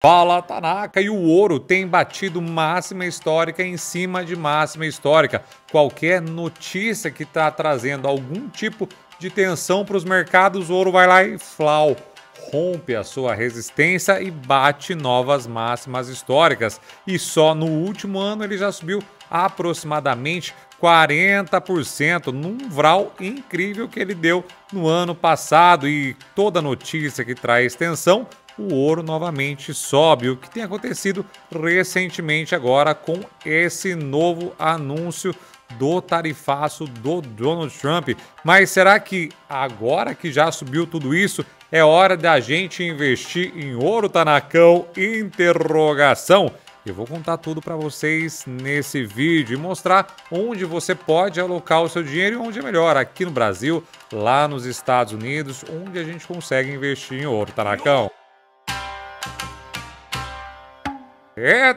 Fala, Tanaka, e o ouro tem batido máxima histórica em cima de máxima histórica. Qualquer notícia que está trazendo algum tipo de tensão para os mercados, o ouro vai lá e flau, rompe a sua resistência e bate novas máximas históricas. E só no último ano ele já subiu aproximadamente 40% num vral incrível que ele deu no ano passado. E toda notícia que traz tensão, o ouro novamente sobe. O que tem acontecido recentemente agora com esse novo anúncio do tarifaço do Donald Trump. Mas será que agora que já subiu tudo isso, é hora da gente investir em ouro, Tanacão? Interrogação. Eu vou contar tudo para vocês nesse vídeo e mostrar onde você pode alocar o seu dinheiro e onde é melhor, aqui no Brasil, lá nos Estados Unidos, onde a gente consegue investir em ouro, Tanacão.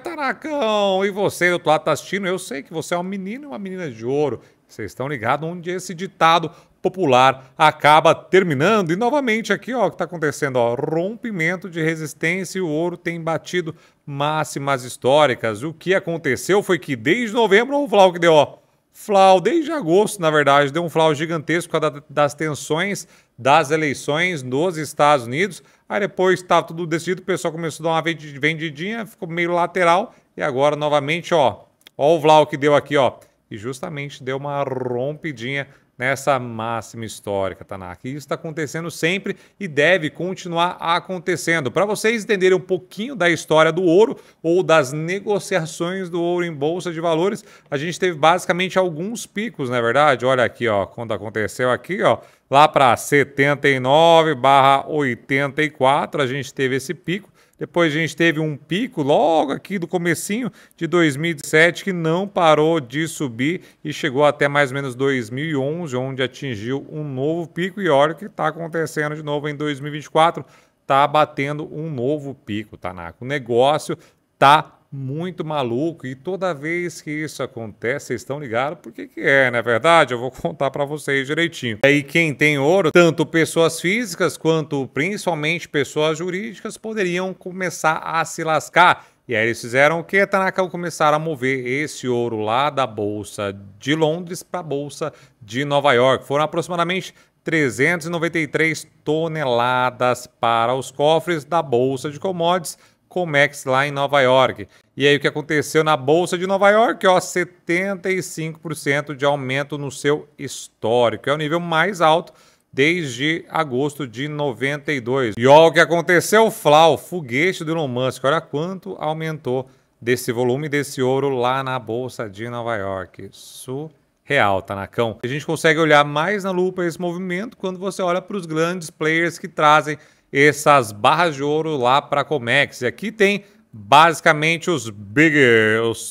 Tanacão! E você do outro lado tá assistindo? Eu sei que você é um menino e uma menina de ouro. Vocês estão ligados onde esse ditado popular acaba terminando. E novamente aqui, ó, o que está acontecendo, ó, rompimento de resistência e o ouro tem batido máximas históricas. O que aconteceu foi que desde novembro, o flau que deu, ó, flau, desde agosto, na verdade, deu um flau gigantesco por causa das tensões das eleições nos Estados Unidos. Aí depois estava tudo decidido, o pessoal começou a dar uma vendidinha, ficou meio lateral. E agora, novamente, ó o flau que deu aqui, ó. E justamente deu uma rompidinha nessa máxima histórica, Tanaka. E isso está acontecendo sempre e deve continuar acontecendo. Para vocês entenderem um pouquinho da história do ouro ou das negociações do ouro em bolsa de valores, a gente teve basicamente alguns picos, na verdade. Olha aqui, ó, quando aconteceu aqui, ó, lá para 79/84, a gente teve esse pico. Depois a gente teve um pico logo aqui do comecinho de 2017 que não parou de subir e chegou até mais ou menos 2011, onde atingiu um novo pico. E olha o que está acontecendo de novo em 2024, está batendo um novo pico, Tanaka. O negócio tá muito maluco e toda vez que isso acontece, vocês estão ligados por que é, não é verdade? Eu vou contar para vocês direitinho. Aí quem tem ouro, tanto pessoas físicas quanto principalmente pessoas jurídicas, poderiam começar a se lascar. E aí eles fizeram o que, Tanaka? Começaram a mover esse ouro lá da Bolsa de Londres para a Bolsa de Nova York. Foram aproximadamente 393 toneladas para os cofres da Bolsa de Commodities Comex lá em Nova York. E aí o que aconteceu na Bolsa de Nova York? Ó, 75% de aumento no seu histórico. É o nível mais alto desde agosto de 92. E olha o que aconteceu, flau, foguete do Elon Musk. Olha quanto aumentou desse volume desse ouro lá na Bolsa de Nova York. Surreal, Tanacão. A gente consegue olhar mais na lupa esse movimento quando você olha para os grandes players que trazem essas barras de ouro lá para a Comex. E aqui tem basicamente os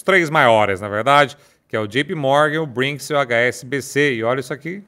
três maiores, na verdade, que é o JP Morgan, o Brinks e o HSBC. E olha isso aqui.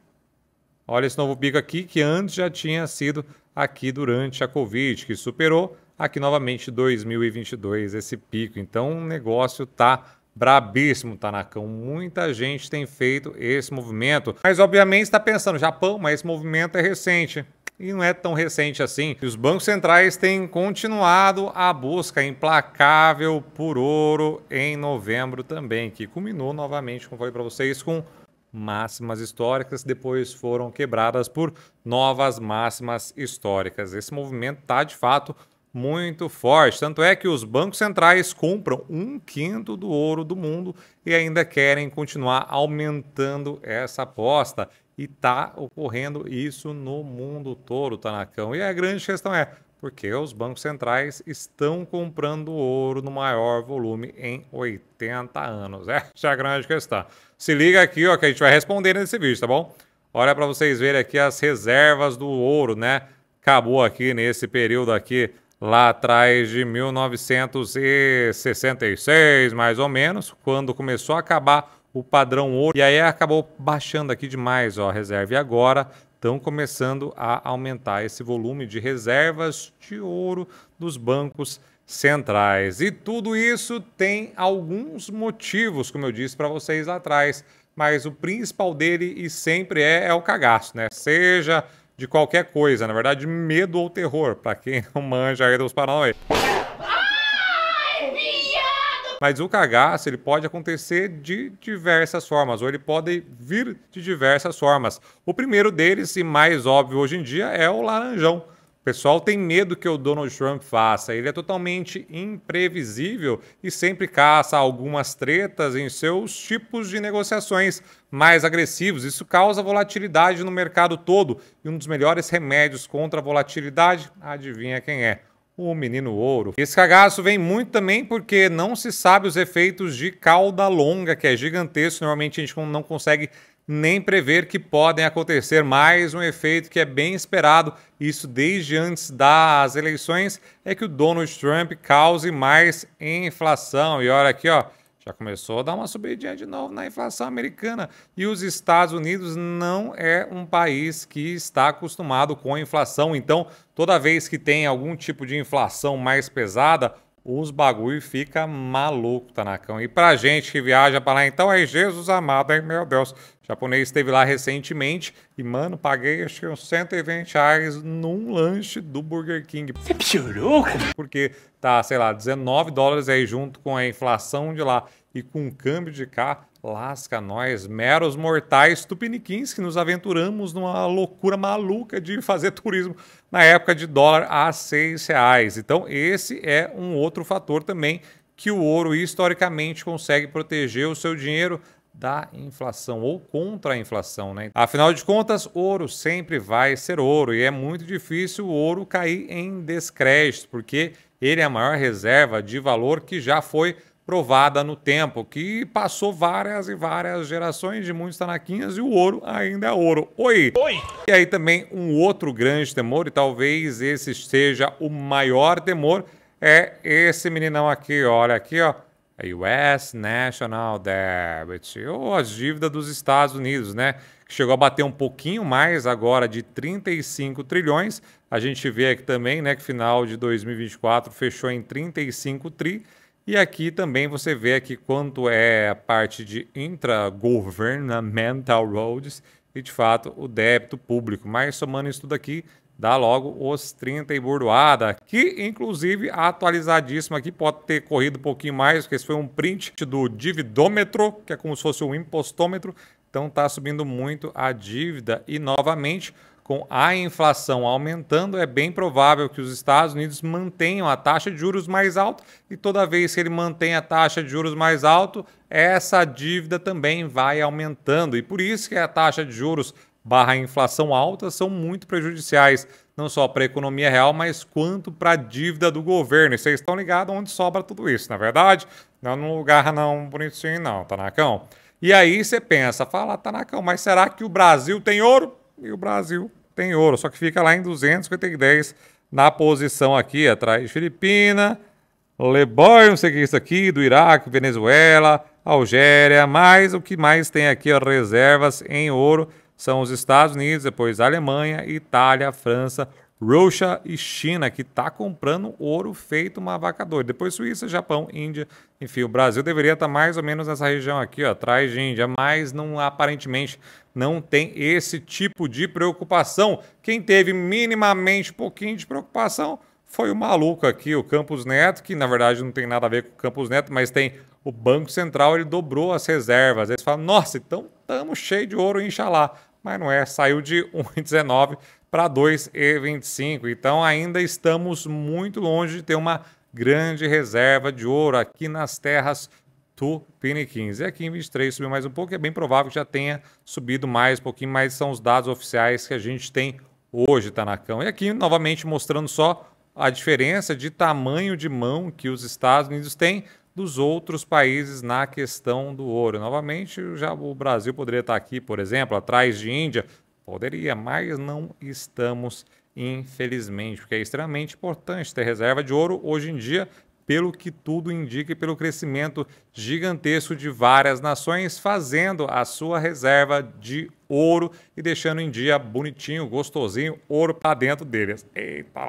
Olha esse novo pico aqui, que antes já tinha sido aqui durante a Covid, que superou aqui novamente 2022 esse pico. Então o negócio tá brabíssimo, Tanacão. Muita gente tem feito esse movimento. Mas obviamente está pensando, Japão, mas esse movimento é recente. E não é tão recente assim. Os bancos centrais têm continuado a busca implacável por ouro em novembro também, que culminou novamente, como falei para vocês, com máximas históricas, depois foram quebradas por novas máximas históricas. Esse movimento está, de fato, muito forte. Tanto é que os bancos centrais compram 1/5 do ouro do mundo e ainda querem continuar aumentando essa aposta. E está ocorrendo isso no mundo todo, Tanacão. E a grande questão é, por que os bancos centrais estão comprando ouro no maior volume em 80 anos? Essa é a grande questão. Se liga aqui, ó, que a gente vai responder nesse vídeo, tá bom? Olha para vocês verem aqui as reservas do ouro, né? Acabou aqui nesse período aqui, lá atrás de 1966, mais ou menos, quando começou a acabar o padrão ouro, e aí acabou baixando aqui demais, ó, a reserva. E agora estão começando a aumentar esse volume de reservas de ouro dos bancos centrais. E tudo isso tem alguns motivos, como eu disse para vocês lá atrás, mas o principal dele e sempre é o cagaço, né? Seja de qualquer coisa, na verdade, medo ou terror, para quem não manja aí dos Paranauê. Mas o cagaço, ele pode acontecer de diversas formas, ou ele pode vir de diversas formas. O primeiro deles, e mais óbvio hoje em dia, é o laranjão. O pessoal tem medo que o Donald Trump faça. Ele é totalmente imprevisível e sempre caça algumas tretas em seus tipos de negociações mais agressivos. Isso causa volatilidade no mercado todo. E um dos melhores remédios contra a volatilidade, adivinha quem é? O menino ouro. Esse cagaço vem muito também porque não se sabe os efeitos de cauda longa, que é gigantesco. Normalmente a gente não consegue nem prever que podem acontecer. Mais um efeito que é bem esperado, isso desde antes das eleições, é que o Donald Trump cause mais inflação. E olha aqui, ó, já começou a dar uma subidinha de novo na inflação americana. E os Estados Unidos não é um país que está acostumado com a inflação. Então, toda vez que tem algum tipo de inflação mais pesada, os bagulho fica maluco, Tanacão. E pra gente que viaja pra lá, então é Jesus amado, hein? Meu Deus. O japonês esteve lá recentemente e, mano, paguei acho que uns R$120 num lanche do Burger King. Você piorou? Porque tá, sei lá, $19 aí junto com a inflação de lá e com o câmbio de cá. Lasca nós, meros mortais tupiniquins que nos aventuramos numa loucura maluca de fazer turismo na época de dólar a R$6. Então esse é um outro fator também que o ouro historicamente consegue proteger o seu dinheiro da inflação ou contra a inflação, né? Afinal de contas, ouro sempre vai ser ouro e é muito difícil o ouro cair em descrédito, porque ele é a maior reserva de valor que já foi provada no tempo, que passou várias e várias gerações de muitos tanaquinhas e o ouro ainda é ouro. Oi! Oi! E aí também um outro grande temor, e talvez esse seja o maior temor, é esse meninão aqui, olha aqui, ó. A US National Debt, ou as dívidas dos Estados Unidos, né? Que chegou a bater um pouquinho mais agora de 35 trilhões. A gente vê aqui também, né, que final de 2024 fechou em 35 tri. E aqui também você vê aqui quanto é a parte de intragovernmental roads e, de fato, o débito público. Mas somando isso tudo aqui, dá logo os 30 e burdoada, que inclusive atualizadíssimo aqui, pode ter corrido um pouquinho mais, porque esse foi um print do dividômetro, que é como se fosse um impostômetro. Então está subindo muito a dívida e novamente com a inflação aumentando, é bem provável que os Estados Unidos mantenham a taxa de juros mais alta e toda vez que ele mantém a taxa de juros mais alta, essa dívida também vai aumentando. E por isso que a taxa de juros barra inflação alta são muito prejudiciais, não só para a economia real, mas quanto para a dívida do governo. E vocês estão ligados onde sobra tudo isso, na verdade? Não num lugar não bonitinho não, Tanacão. E aí você pensa, fala, Tanacão, mas será que o Brasil tem ouro? E o Brasil tem ouro, só que fica lá em 250 na posição aqui, atrás de Filipina, Lebói, não sei o que é isso aqui, do Iraque, Venezuela, Algéria, mas o que mais tem aqui, ó, reservas em ouro, são os Estados Unidos, depois a Alemanha, Itália, França, Rússia e China, que está comprando ouro feito uma vaca doida. Depois Suíça, Japão, Índia, enfim, o Brasil deveria estar mais ou menos nessa região aqui, ó, atrás de Índia, mas não, aparentemente não tem esse tipo de preocupação. Quem teve minimamente um pouquinho de preocupação foi o maluco aqui, o Campos Neto, que na verdade não tem nada a ver com o Campos Neto, mas tem o Banco Central, ele dobrou as reservas. Eles falam, nossa, então estamos cheios de ouro, inxalá. Mas não é, saiu de 1,19 para 2,25. Então ainda estamos muito longe de ter uma grande reserva de ouro aqui nas terras tupiniquins. E aqui em 23 subiu mais um pouco, é bem provável que já tenha subido mais um pouquinho, mas são os dados oficiais que a gente tem hoje, Tanacão. E aqui novamente mostrando só a diferença de tamanho de mão que os Estados Unidos têm dos outros países na questão do ouro. Novamente, já o Brasil poderia estar aqui, por exemplo, atrás de Índia. Poderia, mas não estamos, infelizmente, porque é extremamente importante ter reserva de ouro hoje em dia, pelo que tudo indica e pelo crescimento gigantesco de várias nações fazendo a sua reserva de ouro e deixando em dia bonitinho, gostosinho, ouro para dentro deles. Eita,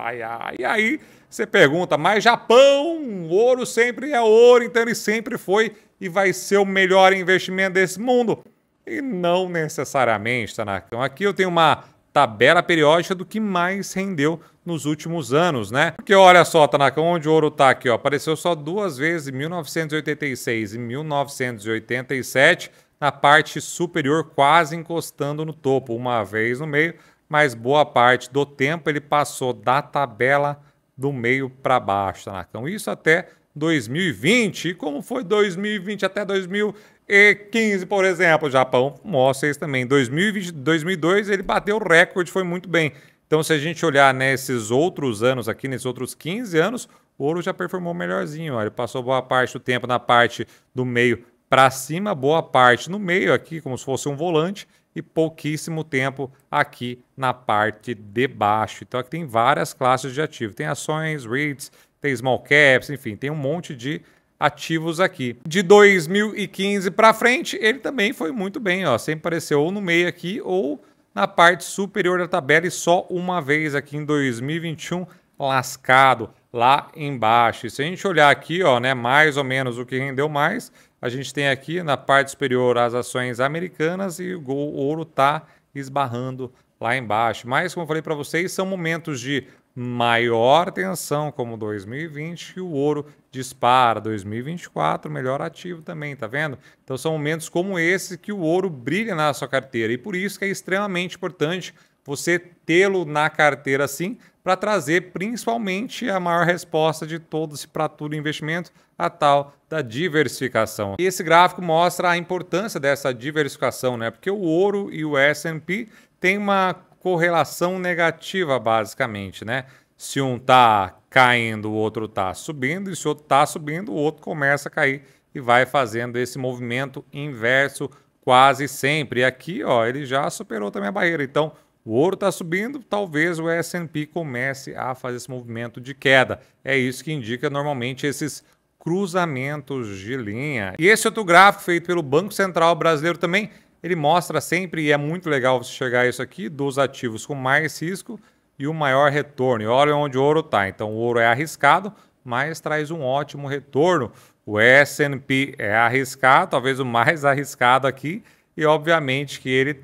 e aí você pergunta, mas Japão, ouro sempre é ouro, então ele sempre foi e vai ser o melhor investimento desse mundo? E não necessariamente, Tanacão. Aqui eu tenho uma tabela periódica do que mais rendeu nos últimos anos, né? Porque olha só, Tanaka, onde o ouro tá aqui, ó, apareceu só duas vezes, em 1986 e 1987, na parte superior, quase encostando no topo, uma vez no meio, mas boa parte do tempo ele passou da tabela do meio para baixo, Tanaka. Isso até 2020, e como foi 2020 até 2015, por exemplo, o Japão mostra isso também. 2020, 2002 ele bateu o recorde, foi muito bem. Então, se a gente olhar nesses outros anos aqui, nesses outros 15 anos, o ouro já performou melhorzinho. Ó. Ele passou boa parte do tempo na parte do meio para cima, boa parte no meio aqui, como se fosse um volante, e pouquíssimo tempo aqui na parte de baixo. Então, aqui tem várias classes de ativo. Tem ações, REITs, tem small caps, enfim, tem um monte de ativos aqui. De 2015 para frente, ele também foi muito bem, ó, sempre apareceu ou no meio aqui ou na parte superior da tabela e só uma vez aqui em 2021 lascado lá embaixo. E se a gente olhar aqui, ó, né, mais ou menos o que rendeu mais, a gente tem aqui na parte superior as ações americanas e o ouro tá esbarrando lá embaixo. Mas, como eu falei para vocês, são momentos de maior tensão, como 2020, e o ouro dispara. 2024, melhor ativo também, tá vendo? Então são momentos como esse que o ouro brilha na sua carteira, e por isso que é extremamente importante você tê-lo na carteira assim, para trazer principalmente a maior resposta de todos para tudo investimento, a tal da diversificação. E esse gráfico mostra a importância dessa diversificação, né? Porque o ouro e o S&P têm uma correlação negativa, basicamente, né? Se um tá caindo, o outro tá subindo, e se o outro tá subindo, o outro começa a cair e vai fazendo esse movimento inverso quase sempre. E aqui, ó, ele já superou também a barreira. Então, o ouro está subindo, talvez o S&P comece a fazer esse movimento de queda. É isso que indica normalmente esses cruzamentos de linha. E esse outro gráfico feito pelo Banco Central Brasileiro também, ele mostra sempre, e é muito legal você chegar a isso aqui, dos ativos com mais risco e o maior retorno. E olha onde o ouro está. Então, o ouro é arriscado, mas traz um ótimo retorno. O S&P é arriscado, talvez o mais arriscado aqui, e obviamente que ele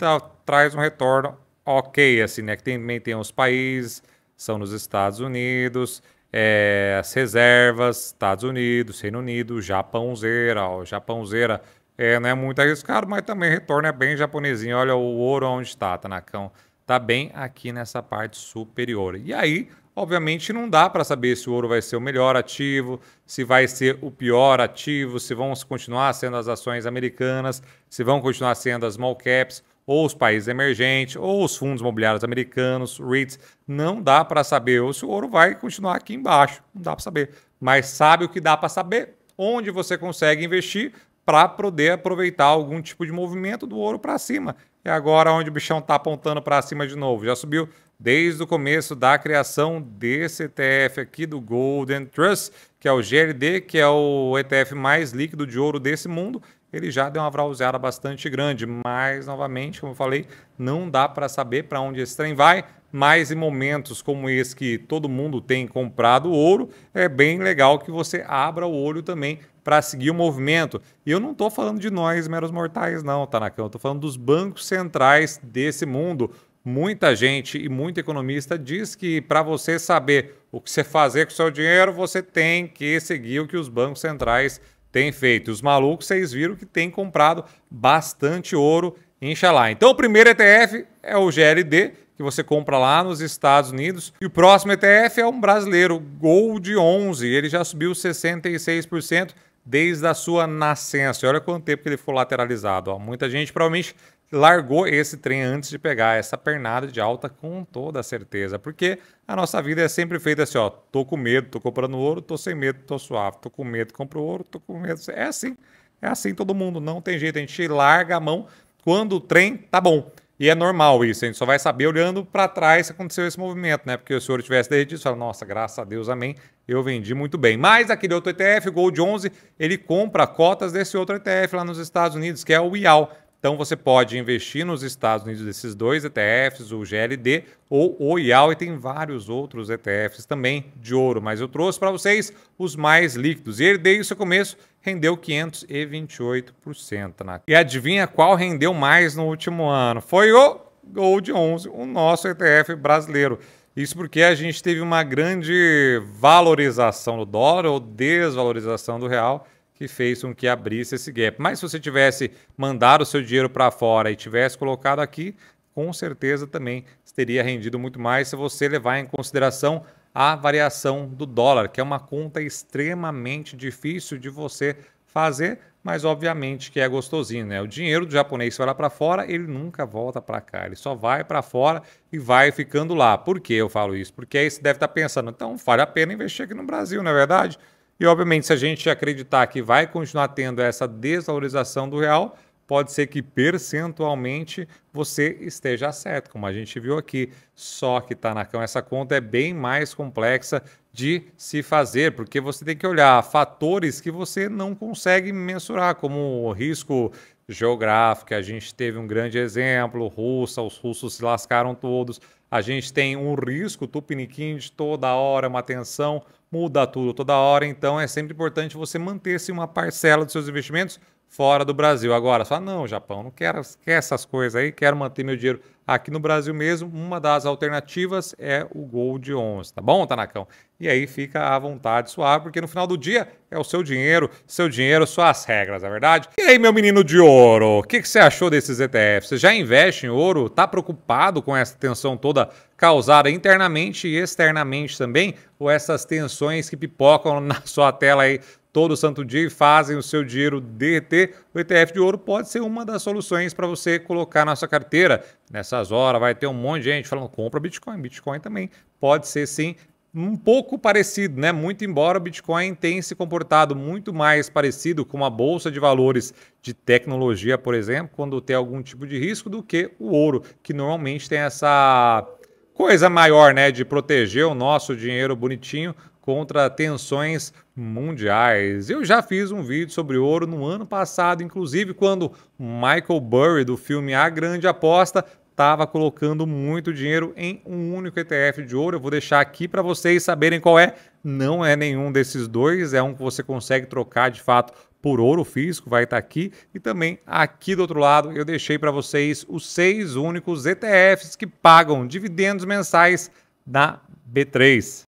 traz um retorno ok, assim, né? Que também tem os países, são nos Estados Unidos, as reservas, Estados Unidos, Reino Unido, Japãozeira, ó, Japãozeira não é muito arriscado, mas também retorno é bem japonesinho. Olha o ouro onde está, Tanakão. Tá bem aqui nessa parte superior. E aí, obviamente, não dá para saber se o ouro vai ser o melhor ativo, se vai ser o pior ativo, se vão continuar sendo as ações americanas, se vão continuar sendo as small caps, ou os países emergentes, ou os fundos imobiliários americanos, REITs. Não dá para saber, ou se o ouro vai continuar aqui embaixo. Não dá para saber. Mas sabe o que dá para saber? Onde você consegue investir para poder aproveitar algum tipo de movimento do ouro para cima. É agora onde o bichão está apontando para cima de novo. Já subiu desde o começo da criação desse ETF aqui do Golden Trust, que é o GLD, que é o ETF mais líquido de ouro desse mundo. Ele já deu uma vrauseada bastante grande, mas, novamente, como eu falei, não dá para saber para onde esse trem vai, mas em momentos como esse que todo mundo tem comprado ouro, é bem legal que você abra o olho também para seguir o movimento. E eu não estou falando de nós, meros mortais, não, Tanaka. Eu estou falando dos bancos centrais desse mundo. Muita gente e muito economista diz que para você saber o que você fazer com o seu dinheiro, você tem que seguir o que os bancos centrais têm feito. Os malucos, vocês viram que tem comprado bastante ouro, inxalá. Então, o primeiro ETF é o GLD, que você compra lá nos Estados Unidos. E o próximo ETF é um brasileiro, Gold 11. Ele já subiu 66% desde a sua nascença. E olha quanto tempo que ele foi lateralizado. Ó. Muita gente provavelmente largou esse trem antes de pegar essa pernada de alta com toda certeza. Porque a nossa vida é sempre feita assim, ó. Tô com medo, tô comprando ouro, tô sem medo, tô suave. Tô com medo, compro ouro, tô com medo. É assim todo mundo. Não tem jeito, a gente larga a mão quando o trem tá bom. E é normal isso, a gente só vai saber olhando para trás se aconteceu esse movimento, né? Porque se o ouro tivesse derretido, você fala, nossa, graças a Deus, amém, eu vendi muito bem. Mas aquele outro ETF, o Gold 11, ele compra cotas desse outro ETF lá nos Estados Unidos, que é o IAL. Então você pode investir nos Estados Unidos desses dois ETFs, o GLD ou o IAL, e tem vários outros ETFs também de ouro, mas eu trouxe para vocês os mais líquidos. E ele desde o seu começo rendeu 528%. E adivinha qual rendeu mais no último ano? Foi o Gold 11, o nosso ETF brasileiro. Isso porque a gente teve uma grande valorização do dólar ou desvalorização do real, que fez com que abrisse esse gap. Mas se você tivesse mandado o seu dinheiro para fora e tivesse colocado aqui, com certeza também teria rendido muito mais se você levar em consideração a variação do dólar, que é uma conta extremamente difícil de você fazer, mas obviamente que é gostosinho, né? O dinheiro do japonês que vai lá para fora, ele nunca volta para cá, ele só vai para fora e vai ficando lá. Por que eu falo isso? Porque aí você deve estar pensando, então vale a pena investir aqui no Brasil, não é verdade? E obviamente se a gente acreditar que vai continuar tendo essa desvalorização do real, pode ser que percentualmente você esteja certo, como a gente viu aqui. Só que, Tanakão, essa conta é bem mais complexa de se fazer, porque você tem que olhar fatores que você não consegue mensurar, como o risco geográfico. A gente teve um grande exemplo, Rússia, os russos se lascaram todos. A gente tem um risco tupiniquim de toda hora, uma tensão, muda tudo toda hora. Então é sempre importante você manter-se uma parcela dos seus investimentos fora do Brasil. Agora, só não, Japão, não quero essas coisas aí, quero manter meu dinheiro aqui no Brasil mesmo. Uma das alternativas é o Gold 11, tá bom, Tanakão? E aí fica à vontade, suave, porque no final do dia é o seu dinheiro, suas regras, não é verdade? E aí, meu menino de ouro, o que você achou desses ETFs? Você já investe em ouro? Tá preocupado com essa tensão toda causada internamente e externamente também? Ou essas tensões que pipocam na sua tela aí todo santo dia e fazem o seu dinheiro derreter? O ETF de ouro pode ser uma das soluções para você colocar na sua carteira. Nessas horas vai ter um monte de gente falando, compra Bitcoin. Bitcoin também pode ser sim um pouco parecido, né? Muito embora o Bitcoin tenha se comportado muito mais parecido com uma bolsa de valores de tecnologia, por exemplo, quando tem algum tipo de risco, do que o ouro, que normalmente tem essa coisa maior, né, de proteger o nosso dinheiro bonitinho contra tensões mundiais. Eu já fiz um vídeo sobre ouro no ano passado, inclusive quando Michael Burry, do filme A Grande Aposta, estava colocando muito dinheiro em um único ETF de ouro. Eu vou deixar aqui para vocês saberem qual é. Não é nenhum desses dois, é um que você consegue trocar de fato por ouro físico, vai estar aqui. E também aqui do outro lado eu deixei para vocês os 6 únicos ETFs que pagam dividendos mensais da B3.